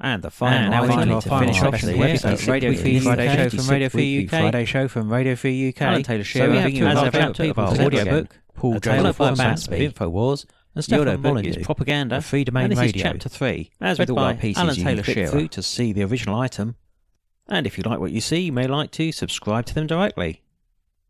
And the final item to finish off the episode, Radio Free Friday show from Radio Free UK. Friday show from Radio Free UK. Alan Taylor Shearer, so we have chapter of our audiobook, Paul Joel of InfoWars, and Stefan Molyneux's Propaganda, Free Domain Radio. This is chapter 3. As with all our pieces, you can click through to see the original item. And if you like what you see, you may like to subscribe to them directly.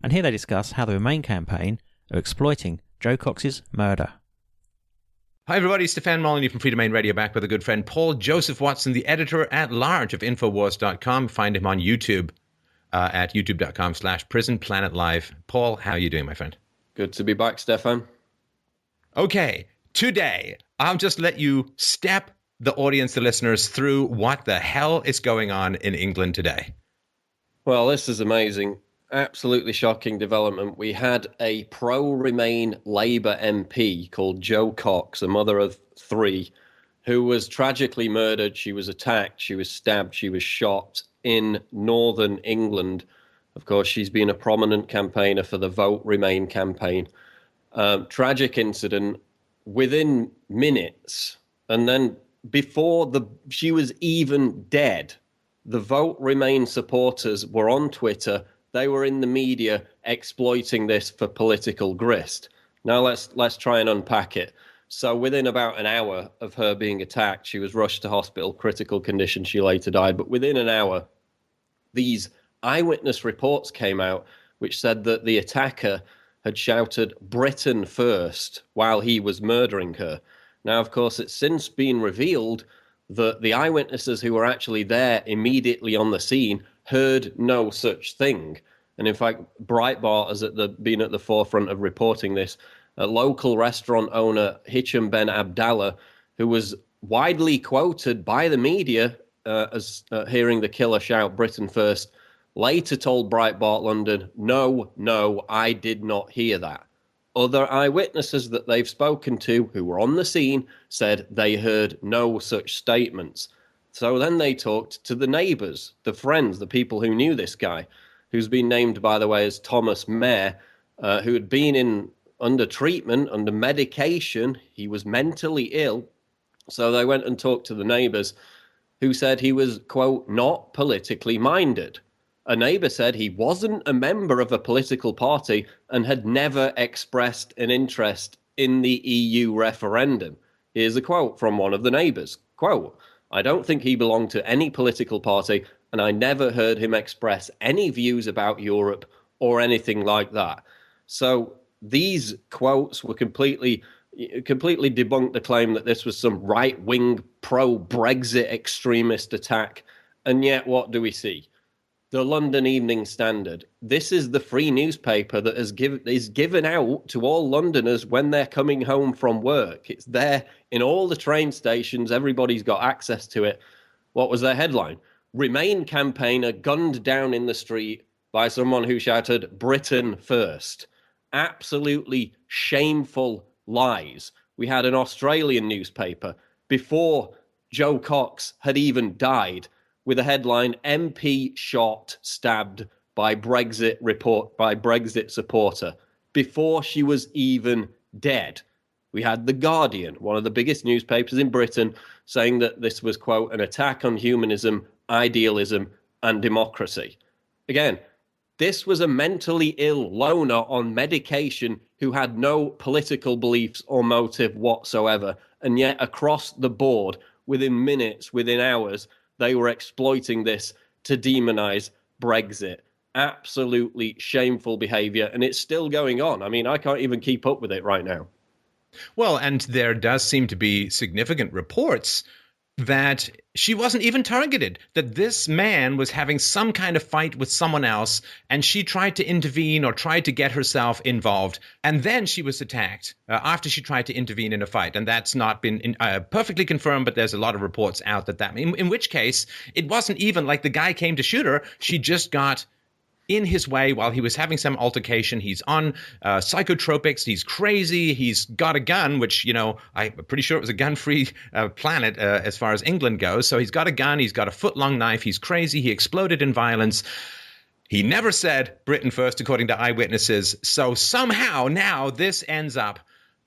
And here they discuss how the Remain campaign are exploiting Joe Cox's murder. Hi everybody, Stefan Molyneux from Free Domain Radio, back with a good friend Paul Joseph Watson, the editor-at-large of InfoWars.com. Find him on YouTube at youtube.com/PrisonPlanetLive. Paul, how are you doing, my friend? Good to be back, Stefan. Okay, today I'll just let you step the audience, the listeners, through what the hell is going on in England today. Well, this is amazing. Absolutely shocking development. We had a pro-Remain Labour MP called Jo Cox, a mother of 3, who was tragically murdered. She was attacked, she was stabbed, she was shot in northern England. Of course, she's been a prominent campaigner for the Vote Remain campaign. Tragic incident within minutes. And then before she was even dead, the Vote Remain supporters were on Twitter. They were in the media exploiting this for political grist. Now let's try and unpack it. So within about an hour of her being attacked, she was rushed to hospital, critical condition. She later died. But within an hour, these eyewitness reports came out, which said that the attacker had shouted "Britain first" while he was murdering her. Now, of course, it's since been revealed that the eyewitnesses who were actually there immediately on the scene heard no such thing. And in fact, Breitbart has been at the forefront of reporting this. A local restaurant owner, Hicham Ben Abdallah, who was widely quoted by the media as hearing the killer shout "Britain first," later told Breitbart London, no, I did not hear that. Other eyewitnesses that they've spoken to who were on the scene said they heard no such statements. So then they talked to the neighbours, the friends, the people who knew this guy, who's been named, by the way, as Thomas Mayer, who had been under treatment, under medication. He was mentally ill. So they went and talked to the neighbours, who said he was, quote, not politically minded. A neighbour said he wasn't a member of a political party and had never expressed an interest in the EU referendum. Here's a quote from one of the neighbours, quote, "I don't think he belonged to any political party, and I never heard him express any views about Europe or anything like that." So these quotes were completely debunked the claim that this was some right-wing pro-Brexit extremist attack. And yet, what do we see? The London Evening Standard. This is the free newspaper that is given out to all Londoners when they're coming home from work. It's there in all the train stations. Everybody's got access to it. What was their headline? Remain campaigner gunned down in the street by someone who shouted "Britain first." Absolutely shameful lies. We had an Australian newspaper before Jo Cox had even died, with a headline, "MP shot, stabbed by Brexit supporter," before she was even dead. We had The Guardian, one of the biggest newspapers in Britain, saying that this was, quote, "an attack on humanism, idealism, and democracy." Again, this was a mentally ill loner on medication who had no political beliefs or motive whatsoever. And yet across the board, within minutes, within hours, they were exploiting this to demonize Brexit. Absolutely shameful behavior. And it's still going on. I mean, I can't even keep up with it right now. Well, and there does seem to be significant reports that she wasn't even targeted, that this man was having some kind of fight with someone else, and she tried to intervene or tried to get herself involved, and then she was attacked after she tried to intervene in a fight. And that's not been perfectly confirmed, but there's a lot of reports out that in which case, it wasn't even like the guy came to shoot her. She just got in his way while he was having some altercation. He's on psychotropics. He's crazy. He's got a gun, which, I'm pretty sure it was a gun-free planet as far as England goes. So he's got a gun. He's got a foot-long knife. He's crazy. He exploded in violence. He never said Britain first, according to eyewitnesses. So somehow now this ends up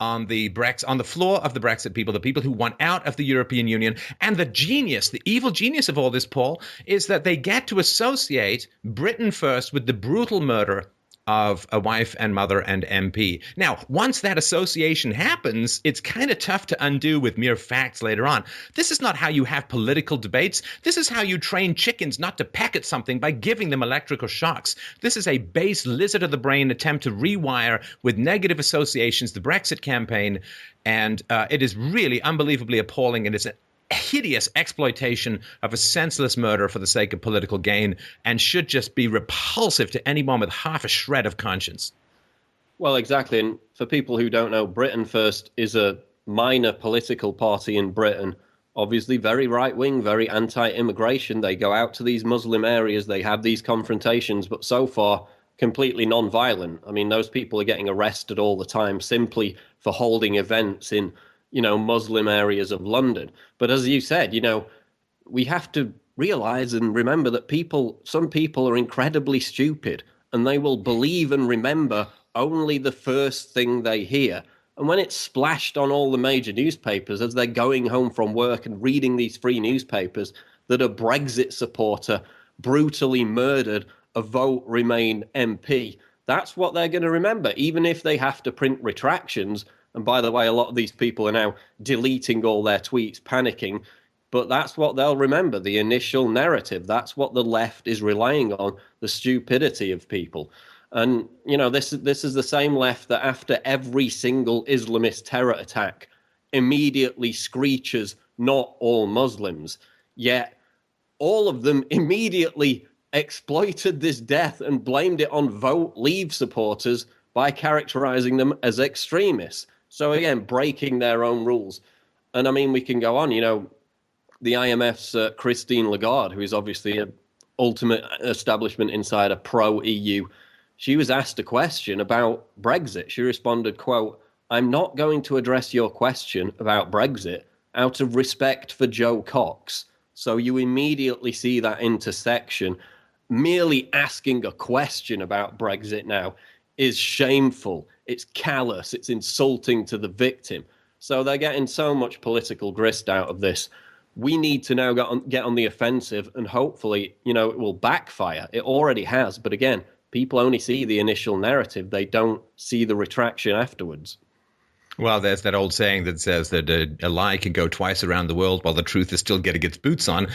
on the floor of the Brexit people, the people who want out of the European Union. And the evil genius of all this, Paul, is that they get to associate Britain first with the brutal murder of a wife and mother and MP. Now, once that association happens, it's kind of tough to undo with mere facts later on. This is not how you have political debates. This is how you train chickens not to peck at something by giving them electrical shocks. This is a base lizard of the brain attempt to rewire with negative associations the Brexit campaign, and it is really unbelievably appalling, and it's a hideous exploitation of a senseless murder for the sake of political gain, and should just be repulsive to anyone with half a shred of conscience. Well, exactly. And for people who don't know, Britain First is a minor political party in Britain, obviously very right-wing, very anti-immigration. They go out to these Muslim areas, they have these confrontations, but so far completely non-violent. I mean, those people are getting arrested all the time simply for holding events in Muslim areas of London. But as you said, we have to realize and remember that some people are incredibly stupid, and they will believe and remember only the first thing they hear. And when it's splashed on all the major newspapers as they're going home from work and reading these free newspapers that a Brexit supporter brutally murdered a Vote Remain MP, that's what they're going to remember, even if they have to print retractions. And by the way, a lot of these people are now deleting all their tweets, panicking. But that's what they'll remember, the initial narrative. That's what the left is relying on, the stupidity of people. And, this is the same left that after every single Islamist terror attack immediately screeches, not all Muslims. Yet all of them immediately exploited this death and blamed it on Vote Leave supporters by characterizing them as extremists. So again, breaking their own rules. And I mean, we can go on, the IMF's Christine Lagarde, who is obviously an ultimate establishment insider, pro-EU, she was asked a question about Brexit. She responded, quote, "I'm not going to address your question about Brexit out of respect for Joe Cox." So you immediately see that intersection. Merely asking a question about Brexit now is shameful. It's callous. It's insulting to the victim. So they're getting so much political grist out of this. We need to now get on the offensive, and hopefully, it will backfire. It already has. But again, people only see the initial narrative. They don't see the retraction afterwards. Well, there's that old saying that says that a lie can go twice around the world while the truth is still getting its boots on.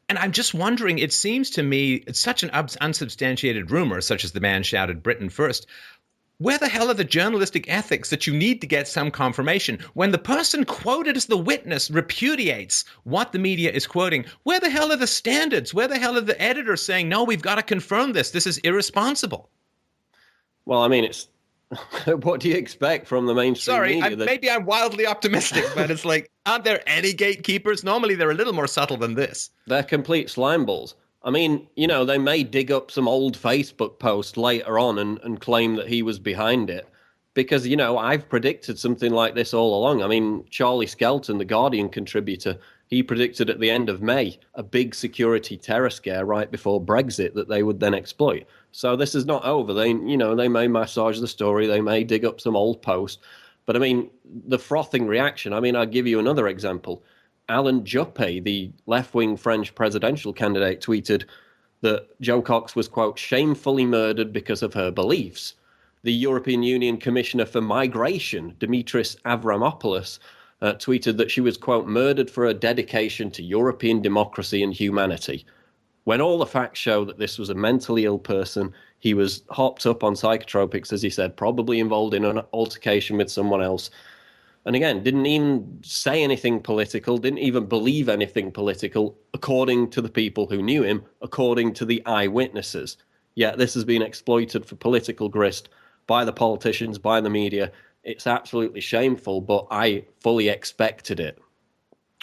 And I'm just wondering, it seems to me, it's such an unsubstantiated rumor, such as the man shouted Britain first. Where the hell are the journalistic ethics that you need to get some confirmation? When the person quoted as the witness repudiates what the media is quoting, where the hell are the standards? Where the hell are the editors saying, no, we've got to confirm this. This is irresponsible. Well, I mean, it's what do you expect from the mainstream media? Maybe I'm wildly optimistic, but it's like, aren't there any gatekeepers? Normally, they're a little more subtle than this. They're complete slimeballs. I mean, they may dig up some old Facebook post later on and claim that he was behind it. Because, I've predicted something like this all along. I mean, Charlie Skelton, the Guardian contributor, he predicted at the end of May a big security terror scare right before Brexit that they would then exploit. So this is not over. They may massage the story. They may dig up some old post. But, I mean, the frothing reaction, I'll give you another example. Alain Juppé, the left-wing French presidential candidate, tweeted that Joe Cox was, quote, shamefully murdered because of her beliefs. The European Union Commissioner for Migration, Dimitris Avramopoulos, tweeted that she was, quote, murdered for her dedication to European democracy and humanity. When all the facts show that this was a mentally ill person, he was hopped up on psychotropics, as he said, probably involved in an altercation with someone else. And again, didn't even say anything political, didn't even believe anything political, according to the people who knew him, according to the eyewitnesses. Yet this has been exploited for political grist by the politicians, by the media. It's absolutely shameful, but I fully expected it.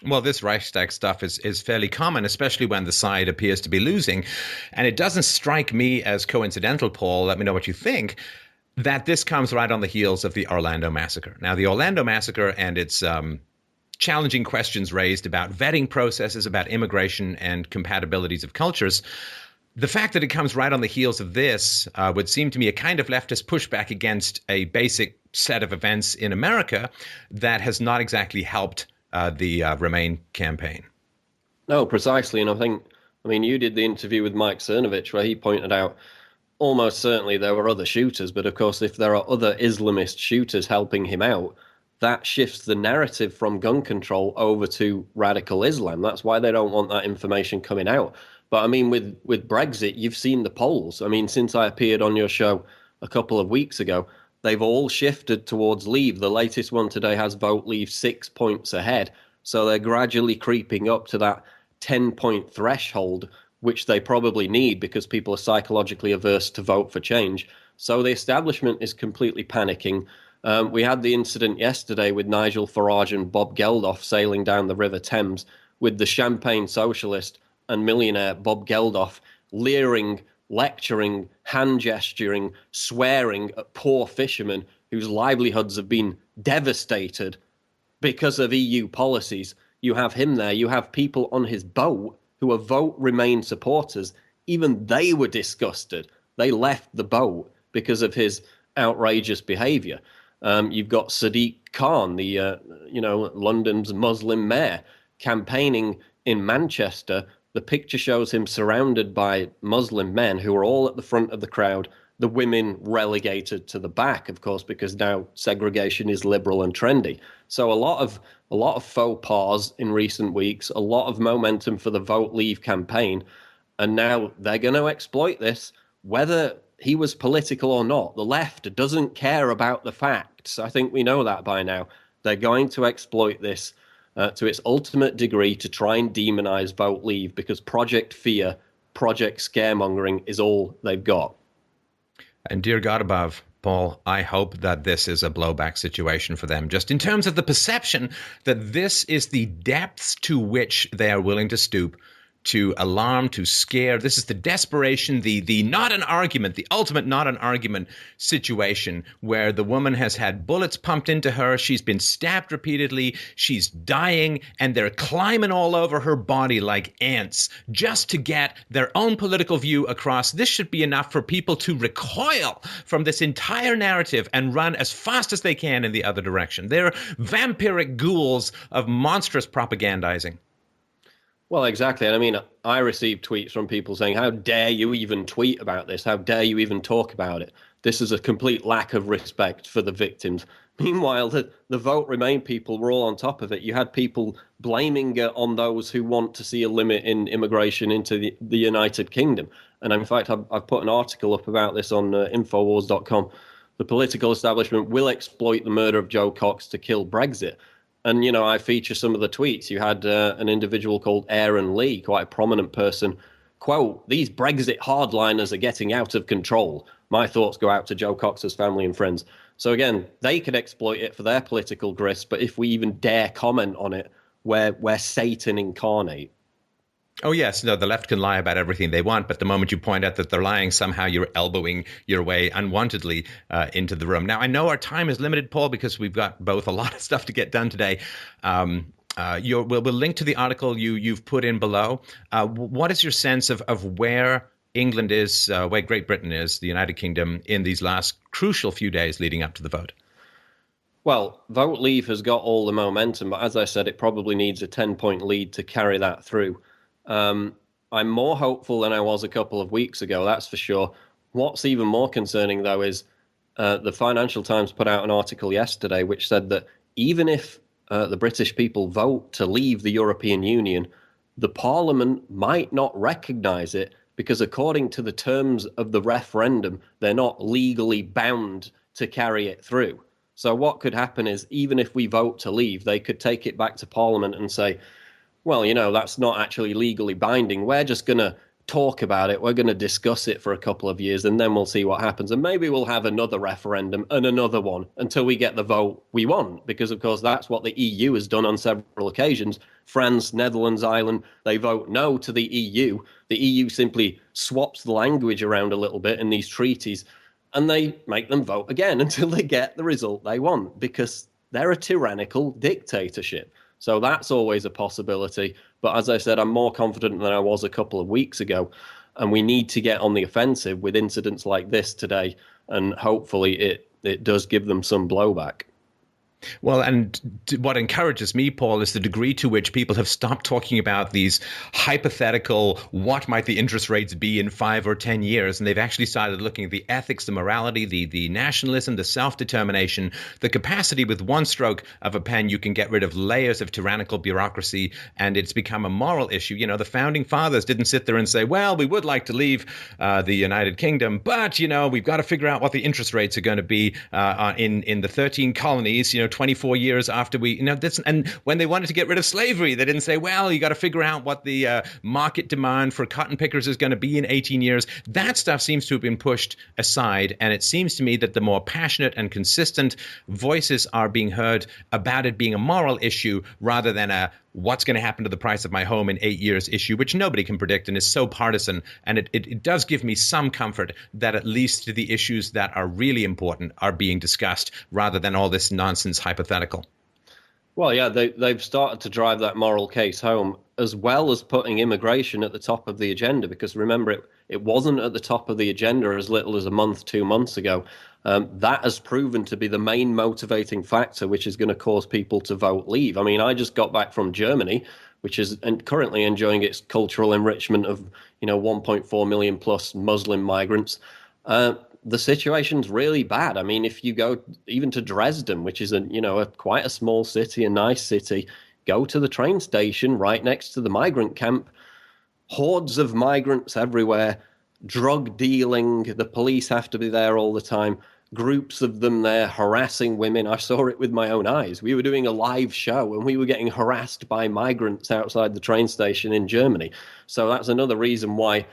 Well, this Reichstag stuff is fairly common, especially when the side appears to be losing. And it doesn't strike me as coincidental, Paul, let me know what you think, that this comes right on the heels of the Orlando massacre. Now, the Orlando massacre and its challenging questions raised about vetting processes, about immigration and compatibilities of cultures, the fact that it comes right on the heels of this would seem to me a kind of leftist pushback against a basic set of events in America that has not exactly helped the Remain campaign. No, precisely. And I mean, you did the interview with Mike Cernovich where he pointed out almost certainly there were other shooters, but of course, if there are other Islamist shooters helping him out, that shifts the narrative from gun control over to radical Islam. That's why they don't want that information coming out. But I mean, with Brexit, you've seen the polls. I mean, since I appeared on your show a couple of weeks ago, they've all shifted towards Leave. The latest one today has Vote Leave 6 points ahead. So they're gradually creeping up to that 10-point threshold, which they probably need because people are psychologically averse to vote for change. So the establishment is completely panicking. We had the incident yesterday with Nigel Farage and Bob Geldof sailing down the River Thames with the champagne socialist and millionaire Bob Geldof leering, lecturing, hand gesturing, swearing at poor fishermen whose livelihoods have been devastated because of EU policies. You have him there. You have people on his boat who are Vote Remain supporters. Even they were disgusted. They left the boat because of his outrageous behaviour. You've got Sadiq Khan, the London's Muslim mayor, campaigning in Manchester. The picture shows him surrounded by Muslim men who are all at the front of the crowd, the women relegated to the back, of course, because now segregation is liberal and trendy. So a lot of faux pas in recent weeks, a lot of momentum for the Vote Leave campaign, and now they're going to exploit this, whether he was political or not. The left doesn't care about the facts. I think we know that by now. They're going to exploit this to its ultimate degree to try and demonize Vote Leave because Project Fear, Project Scaremongering is all they've got. And dear God above, Paul, I hope that this is a blowback situation for them, just in terms of the perception that this is the depths to which they are willing to stoop to alarm, to scare. This is the desperation, the not an argument, the ultimate not an argument situation where the woman has had bullets pumped into her. She's been stabbed repeatedly. She's dying, and they're climbing all over her body like ants just to get their own political view across. This should be enough for people to recoil from this entire narrative and run as fast as they can in the other direction. They're vampiric ghouls of monstrous propagandizing. Well, exactly. And I mean, I received tweets from people saying, how dare you even tweet about this? How dare you even talk about it? This is a complete lack of respect for the victims. Meanwhile, the Vote Remain people were all on top of it. You had people blaming it on those who want to see a limit in immigration into the United Kingdom. And in fact, I've put an article up about this on Infowars.com. The political establishment will exploit the murder of Joe Cox to kill Brexit. And, you know, I feature some of the tweets. You had an individual called Aaron Lee, quite a prominent person, quote, "These Brexit hardliners are getting out of control. My thoughts go out to Joe Cox's family and friends." So again, they could exploit it for their political grist, but if we even dare comment on it, we're Satan incarnate. Oh, yes. No, the left can lie about everything they want, but the moment you point out that they're lying, somehow you're elbowing your way unwantedly into the room. Now, I know our time is limited, Paul, because we've got both a lot of stuff to get done today. We'll link to the article you've put in below. What is your sense of where England is, where Great Britain is, the United Kingdom, in these last crucial few days leading up to the vote? Well, Vote Leave has got all the momentum, but as I said, it probably needs a 10-point lead to carry that through. I'm more hopeful than I was a couple of weeks ago, that's for sure. What's even more concerning, though, is the Financial Times put out an article yesterday which said that even if the British people vote to leave the European Union, the Parliament might not recognise it because according to the terms of the referendum, they're not legally bound to carry it through. So what could happen is even if we vote to leave, they could take it back to Parliament and say, well, you know, that's not actually legally binding. We're just going to talk about it. We're going to discuss it for a couple of years and then we'll see what happens. And maybe we'll have another referendum and another one until we get the vote we want. Because, of course, that's what the EU has done on several occasions. France, Netherlands, Ireland, they vote no to the EU. The EU simply swaps the language around a little bit in these treaties and they make them vote again until they get the result they want because they're a tyrannical dictatorship. So that's always a possibility. But as I said, I'm more confident than I was a couple of weeks ago. And we need to get on the offensive with incidents like this today. And hopefully it it does give them some blowback. Well, and what encourages me, Paul, is the degree to which people have stopped talking about these hypothetical, what might the interest rates be in 5 or 10 years, and they've actually started looking at the ethics, the morality, the nationalism, the self-determination, the capacity with one stroke of a pen you can get rid of layers of tyrannical bureaucracy, and it's become a moral issue. You know, the founding fathers didn't sit there and say, well, we would like to leave the United Kingdom, but, you know, we've got to figure out what the interest rates are going to be in the 13 colonies, you know, 24 years after we, you know, this, and when they wanted to get rid of slavery, they didn't say, well, you got to figure out what the market demand for cotton pickers is going to be in 18 years. That stuff seems to have been pushed aside. And it seems to me that the more passionate and consistent voices are being heard about it being a moral issue rather than a what's going to happen to the price of my home in 8 years issue, which nobody can predict and is so partisan. And it does give me some comfort that at least the issues that are really important are being discussed rather than all this nonsense hypothetical. Well, yeah, they've started to drive that moral case home, as well as putting immigration at the top of the agenda, because remember, it wasn't at the top of the agenda as little as a month, 2 months ago. That has proven to be the main motivating factor, which is going to cause people to vote leave. I mean, I just got back from Germany, which is currently enjoying its cultural enrichment of, 1.4 million plus Muslim migrants. The situation's really bad. I mean, if you go even to Dresden, which is quite a small city, a nice city, go to the train station right next to the migrant camp, hordes of migrants everywhere, drug dealing, the police have to be there all the time, groups of them there harassing women. I saw it with my own eyes. We were doing a live show and we were getting harassed by migrants outside the train station in Germany. So that's another reason why,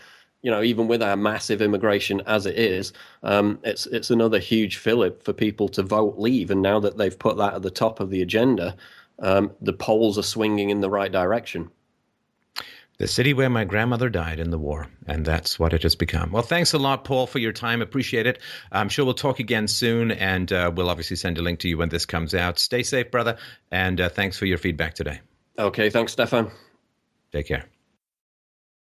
even with our massive immigration as it is, it's another huge fillip for people to vote leave. And now that they've put that at the top of the agenda, the polls are swinging in the right direction. The city where my grandmother died in the war, and that's what it has become. Well, thanks a lot, Paul, for your time. Appreciate it. I'm sure we'll talk again soon, and we'll obviously send a link to you when this comes out. Stay safe, brother, and thanks for your feedback today. Okay, thanks, Stefan. Take care.